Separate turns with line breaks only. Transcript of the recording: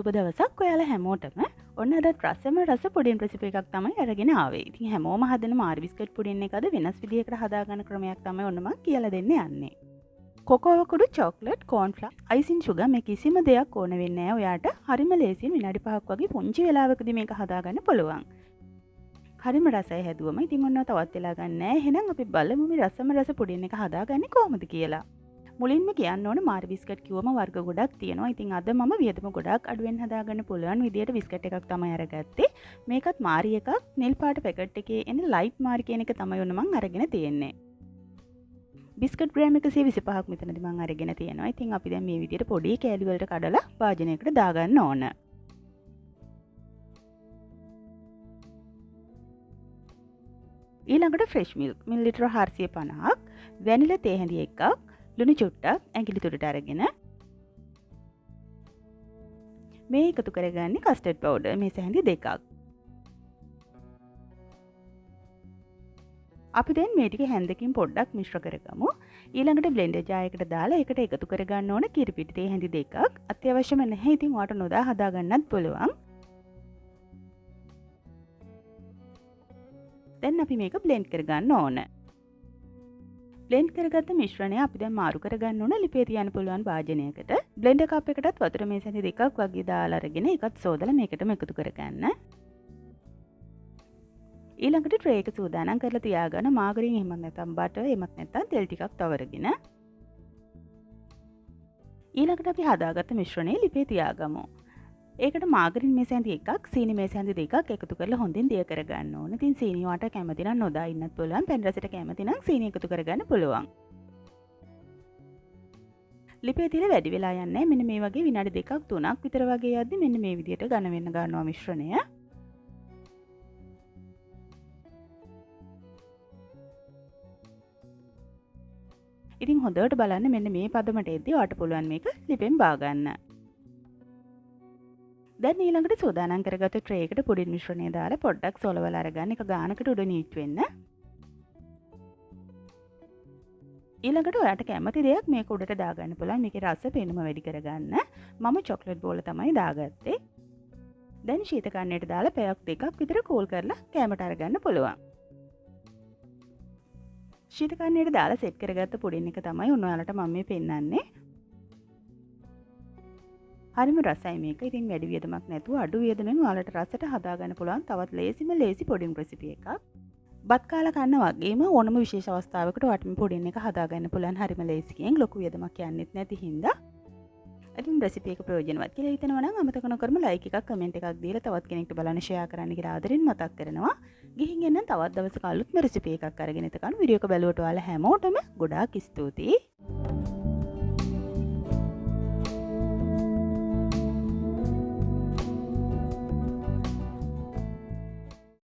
සුබ දවසක් ඔයාලා හැමෝටම. ඔන්න අදත් රසම රස පුඩින් රෙසිපි එකක් තමයි අරගෙන ආවේ. ඉතින් හැමෝම හදන මාරි බිස්කට් පුඩින් එකද වෙනස් විදිහකට හදාගන්න ක්‍රමයක් තමයි ඔන්න මම කියලා දෙන්න යන්නේ. කොකෝ වකුඩු චොක්ලට් කෝන්ෆ්ලවර් අයිසින් සුගර් මේ කිසිම දෙයක් ඕන වෙන්නේ නැහැ. ඔයාට හරිම ලේසියෙන් විනාඩි 5ක් වගේ පුංචි වෙලාවකදී මේක හදාගන්න පුළුවන්. හරිම රසයි හැදුවම. ඉතින් ඔන්න තවත් වෙලා ගන්න නැහැ. එහෙනම් අපි බලමු මේ රසම රස පුඩින් එක හදාගන්නේ කොහොමද කියලා. මුලින්ම කියන්න ඕන මාරි බිස්කට් කිව්වම වර්ග ගොඩක් තියෙනවා. ඉතින් අද මම වියදම ගොඩක් අඩුවෙන් හදාගන්න පුළුවන් විදියට බිස්කට් එකක් තමයි අරගත්තේ. මේකත් මාරි එකක් නිල් පාට පැකට් එකේ එන ලයිට් මාරි කියන එක තමයි ඔන්න මම අරගෙන තියෙන්නේ. බිස්කට් ග්‍රෑම් 125ක් මෙතනදී මම අරගෙන තියෙනවා. ඉතින් අපි දැන් මේ විදියට පොඩි කෑලි වලට කඩලා වාජනයකට දාගන්න ඕන. ඊළඟට ෆ්‍රෙෂ් මිල්ක් මිලිලිටර 450ක්, වැනිලා තේ හැඳි එකක්, ලුණු චුට්ටක් ඇඟිලි තුඩට අරගෙන මේ එකතු කරගන්නේ කස්ටර්ඩ් පවුඩර් මේ සැහැඳි දෙකක්. අපි දැන් මේ ටික හැන්දකින් පොඩ්ඩක් මිශ්‍ර කරගමු. ඊළඟට බ්ලෙන්ඩර් ජාර් එකකට දාලා ඒකට එකතු කරගන්න ඕන කිරිපිටි තේ හැඳි දෙකක්. අත්‍යවශ්‍යම නැහැ. ඉතින් ඔයාලට නොදා හදාගන්නත් පුළුවන්. දැන් අපි මේක බ්ලෙන්ඩ් කරගන්න ඕන. බ්ලෙන්ඩ් කරගත්ත මිශ්‍රණය අපි දැන් මාරු කරගන්න ඕන ලිපේ තියන්න පුළුවන් වාජනයකට. බ්ලෙන්ඩර් කප් එකටත් වතුර මේ සැඳි දෙකක් වගේ දාලා අරගෙන ඒකත් සෝදලා මේකටම එකතු කරගන්න. ඊළඟට ට්‍රේ එක සූදානම් කරලා තියාගන්න. මාගරින් එහෙමත් නැත්නම් බටර් එහෙමත් නැත්නම් තෙල් ටිකක් තවරගෙන. ඊළඟට අපි හදාගත්ත මිශ්‍රණය ලිපේ තියාගමු. ඒකට මාගරින් මේ සැඳි එකක්, සීනි මේ සැඳි දෙකක් එකතු කරලා හොඳින් දිය කරගන්න ඕන. ඉතින් සීනි වට කැමති නම් නොදා ඉන්නත් පුළුවන්. පැන් රසයට කැමති නම් සීනි එකතු කරගන්න පුළුවන්. ලිපේ තියලා වැඩි වෙලා යන්නේ නැහැ. මෙන්න මේ වගේ විනාඩි 2ක් 3ක් විතර වගේ යද්දි මෙන්න මේ විදියට ඝන වෙන්න ගන්නවා මිශ්‍රණය. ඉතින් හොඳට බලන්න මෙන්න මේ පදමට එද්දී ඔයාලට පුළුවන් මේක ලිපෙන් බා ගන්න. දැන් ඊළඟට සූදානම් කරගත්ත ට්‍රේ එකට පුඩින් මිශ්‍රණය දාලා පොඩ්ඩක් සොලවලා අරගන්න. එක ගානකට උඩ නීට් වෙන්න. ඊළඟට ඔයාට කැමති දෙයක් මේක උඩට දාගන්න පුළුවන්. මේකේ රස පෙනුම වැඩි කරගන්න. මම චොක්ලට් බෝල තමයි දාගත්තේ. දැන් ශීතකරණයට දාලා පැයක් දෙකක් විතර කූල් කරලා කෑමට අරගන්න පුළුවන්. ශීතකරණයට දාලා සෙට් කරගත්ත පුඩින් එක තමයි ඔයාලට මම මේ පෙන්නන්නේ. හරිම රසයි මේක. ඉතින් වැඩි වියදමක් නැතුව අඩු වියදමෙන් ඔයාලට රසට හදාගන්න පුළුවන් තවත් ලේසිම ලේසි පුඩින් රෙසිපි එකක්. බත් කාලා කන්න වගේම ඕනම විශේෂ අවස්ථාවකට ඔයාලට මේ පුඩින් එක හදාගන්න පුළුවන් හරිම ලේසියෙන් ලොකු වියදමක් යන්නෙත් නැති හින්දා. ඉතින් රෙසිපි එක ප්‍රයෝජනවත් කියලා හිතනවා නම් අමතක නොකරම ලයික් එකක් කමෙන්ට් එකක් දීලා තවත් කෙනෙක්ට බලන්න ෂෙයා කරන්න කියලා ආදරෙන් මතක් කරනවා. ගිහින් එන්න තවත් දවසක අලුත්ම රෙසිපි එකක් අරගෙන එතකන් වීඩියෝ එක බලුවට ඔයාලා හැමෝටම ගොඩාක් ස්තුතියි.